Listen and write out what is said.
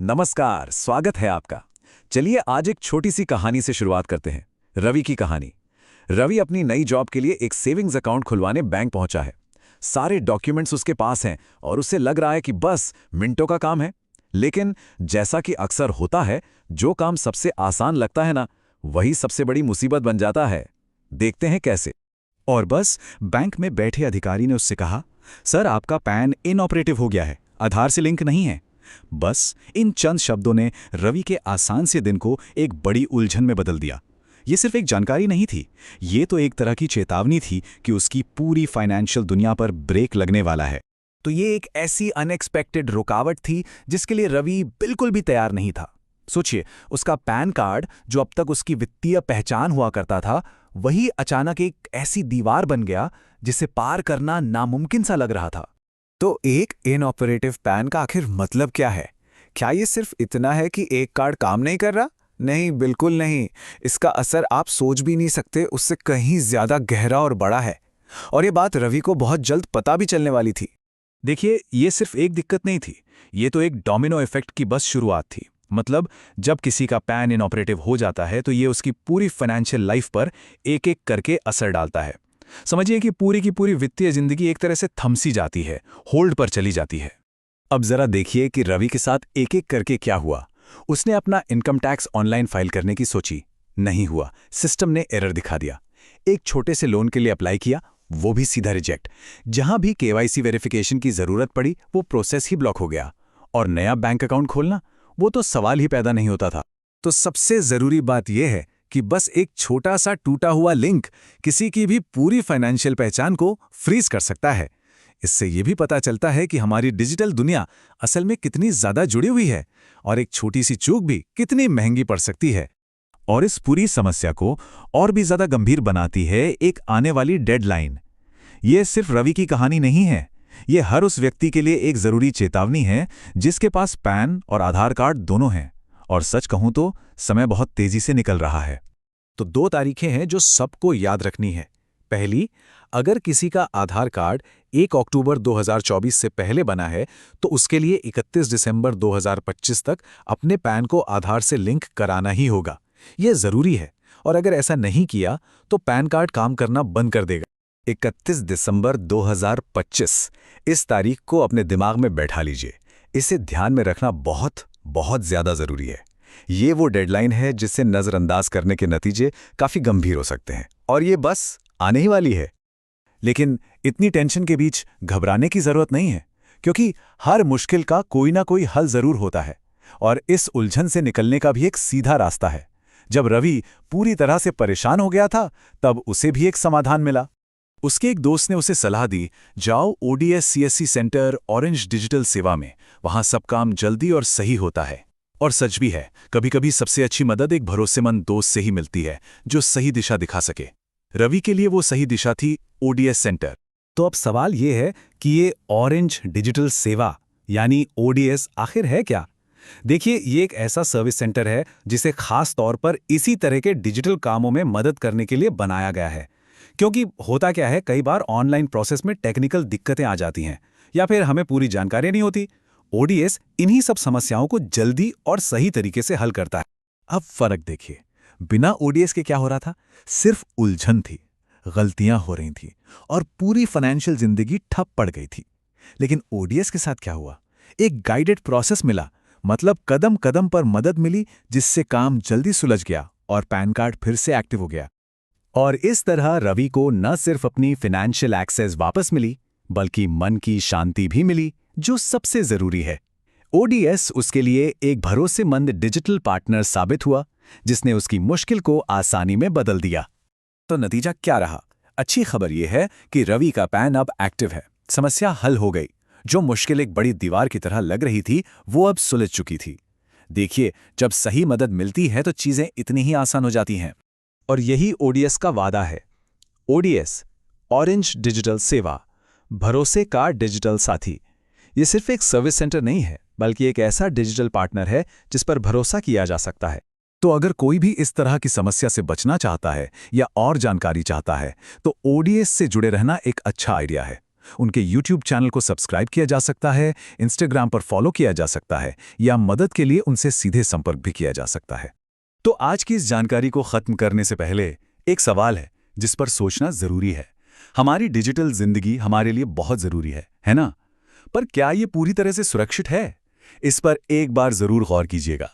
नमस्कार, स्वागत है आपका। चलिए आज एक छोटी सी कहानी से शुरुआत करते हैं। रवि की कहानी। रवि अपनी नई जॉब के लिए एक सेविंग्स अकाउंट खुलवाने बैंक पहुंचा है। सारे डॉक्यूमेंट्स उसके पास हैं और उसे लग रहा है कि बस मिनटों का काम है। लेकिन जैसा कि अक्सर होता है, जो काम सबसे आसान लगता है ना, वही सबसे बड़ी मुसीबत बन जाता है। देखते हैं कैसे। और बस बैंक में बैठे अधिकारी ने उससे कहा, सर आपका पैन इनऑपरेटिव हो गया है, आधार से लिंक नहीं है। बस इन चंद शब्दों ने रवि के आसान से दिन को एक बड़ी उलझन में बदल दिया। ये सिर्फ एक जानकारी नहीं थी, ये तो एक तरह की चेतावनी थी कि उसकी पूरी फाइनेंशियल दुनिया पर ब्रेक लगने वाला है। तो ये एक ऐसी अनएक्सपेक्टेड रुकावट थी जिसके लिए रवि बिल्कुल भी तैयार नहीं था। सोचिए, उसका पैन कार्ड जो अब तक उसकी वित्तीय पहचान हुआ करता था, वही अचानक एक ऐसी दीवार बन गया जिसे पार करना नामुमकिन सा लग रहा था। तो एक इनऑपरेटिव पैन का आखिर मतलब क्या है? क्या ये सिर्फ इतना है कि एक कार्ड काम नहीं कर रहा? नहीं, बिल्कुल नहीं। इसका असर आप सोच भी नहीं सकते, उससे कहीं ज्यादा गहरा और बड़ा है। और ये बात रवि को बहुत जल्द पता भी चलने वाली थी। देखिए, ये सिर्फ एक दिक्कत नहीं थी, ये तो एक डोमिनो इफेक्ट की बस शुरुआत थी। मतलब जब किसी का पैन इनऑपरेटिव हो जाता है तो ये उसकी पूरी फाइनेंशियल लाइफ पर एक एक करके असर डालता है। समझिए कि पूरी की पूरी वित्तीय जिंदगी एक तरह से थमसी जाती है, होल्ड पर चली जाती है। अब जरा देखिए कि रवि के साथ एक एक करके क्या हुआ। उसने अपना इनकम टैक्स ऑनलाइन फाइल करने की सोची, नहीं हुआ। सिस्टम ने एरर दिखा दिया। एक छोटे से लोन के लिए अप्लाई किया, वो भी सीधा रिजेक्ट। जहां भी केवाईसी वेरिफिकेशन की जरूरत पड़ी, वो प्रोसेस ही ब्लॉक हो गया। और नया बैंक अकाउंट खोलना, वो तो सवाल ही पैदा नहीं होता था। तो सबसे जरूरी बात यह है कि बस एक छोटा सा टूटा हुआ लिंक किसी की भी पूरी फाइनेंशियल पहचान को फ्रीज कर सकता है। इससे यह भी पता चलता है कि हमारी डिजिटल दुनिया असल में कितनी ज्यादा जुड़ी हुई है और एक छोटी सी चूक भी कितनी महंगी पड़ सकती है। और इस पूरी समस्या को और भी ज्यादा गंभीर बनाती है एक आने वाली डेडलाइन। ये सिर्फ रवि की कहानी नहीं है, ये हर उस व्यक्ति के लिए एक जरूरी चेतावनी है जिसके पास पैन और आधार कार्ड दोनों हैं। और सच कहूं तो समय बहुत तेजी से निकल रहा है। तो 2 तारीखें हैं जो सबको याद रखनी है। पहली, अगर किसी का आधार कार्ड 1 अक्टूबर 2024 से पहले बना है तो उसके लिए 31 दिसंबर 2025 तक अपने पैन को आधार से लिंक कराना ही होगा। यह जरूरी है, और अगर ऐसा नहीं किया तो पैन कार्ड काम करना बंद कर देगा। 31 दिसंबर 2025, इस तारीख को अपने दिमाग में बैठा लीजिए। इसे ध्यान में रखना बहुत बहुत ज्यादा जरूरी है। ये वो डेडलाइन है जिसे नजरअंदाज करने के नतीजे काफी गंभीर हो सकते हैं, और ये बस आने ही वाली है। लेकिन इतनी टेंशन के बीच घबराने की जरूरत नहीं है, क्योंकि हर मुश्किल का कोई ना कोई हल जरूर होता है। और इस उलझन से निकलने का भी एक सीधा रास्ता है। जब रवि पूरी तरह से परेशान हो गया था, तब उसे भी एक समाधान मिला। उसके एक दोस्त ने उसे सलाह दी, जाओ ODS CSC centre Orange Digital Seva में, वहां सब काम जल्दी और सही होता है। और सच भी है, कभी कभी सबसे अच्छी मदद एक भरोसेमंद दोस्त से ही मिलती है जो सही दिशा दिखा सके। रवि के लिए वो सही दिशा थी ओडीएस सेंटर। तो अब सवाल ये है कि ये ऑरेंज डिजिटल सेवा यानी ओडीएस आखिर है क्या? देखिए, ये एक ऐसा सर्विस सेंटर है जिसे खास तौर पर इसी तरह के डिजिटल कामों में मदद करने के लिए बनाया गया है। क्योंकि होता क्या है, कई बार ऑनलाइन प्रोसेस में टेक्निकल दिक्कतें आ जाती हैं या फिर हमें पूरी जानकारी नहीं होती। ओडीएस इन्हीं सब समस्याओं को जल्दी और सही तरीके से हल करता है। अब फर्क देखिए, बिना ओडीएस के क्या हो रहा था? सिर्फ उलझन थी, गलतियां हो रही थी और पूरी फाइनेंशियल जिंदगी ठप पड़ गई थी। लेकिन ओडीएस के साथ क्या हुआ? एक गाइडेड प्रोसेस मिला, मतलब कदम कदम पर मदद मिली, जिससे काम जल्दी सुलझ गया और पैन कार्ड फिर से एक्टिव हो गया। और इस तरह रवि को न सिर्फ अपनी फाइनेंशियल एक्सेस वापस मिली, बल्कि मन की शांति भी मिली, जो सबसे जरूरी है। ओडीएस उसके लिए एक भरोसेमंद डिजिटल पार्टनर साबित हुआ, जिसने उसकी मुश्किल को आसानी में बदल दिया। तो नतीजा क्या रहा? अच्छी खबर यह है कि रवि का पैन अब एक्टिव है, समस्या हल हो गई। जो मुश्किल एक बड़ी दीवार की तरह लग रही थी, वो अब सुलझ चुकी थी। देखिए, जब सही मदद मिलती है तो चीजें इतनी ही आसान हो जाती हैं। और यही ओडीएस का वादा है। ओडीएस, ऑरेंज डिजिटल सेवा, भरोसे का डिजिटल साथी। ये सिर्फ एक सर्विस सेंटर नहीं है, बल्कि एक ऐसा डिजिटल पार्टनर है जिस पर भरोसा किया जा सकता है। तो अगर कोई भी इस तरह की समस्या से बचना चाहता है या और जानकारी चाहता है, तो ओडीएस से जुड़े रहना एक अच्छा आइडिया है। उनके यूट्यूब चैनल को सब्सक्राइब किया जा सकता है, इंस्टाग्राम पर फॉलो किया जा सकता है या मदद के लिए उनसे सीधे संपर्क भी किया जा सकता है। तो आज की इस जानकारी को खत्म करने से पहले एक सवाल है जिस पर सोचना जरूरी है। हमारी डिजिटल जिंदगी हमारे लिए बहुत जरूरी है ना? पर क्या ये पूरी तरह से सुरक्षित है? इस पर एक बार जरूर गौर कीजिएगा।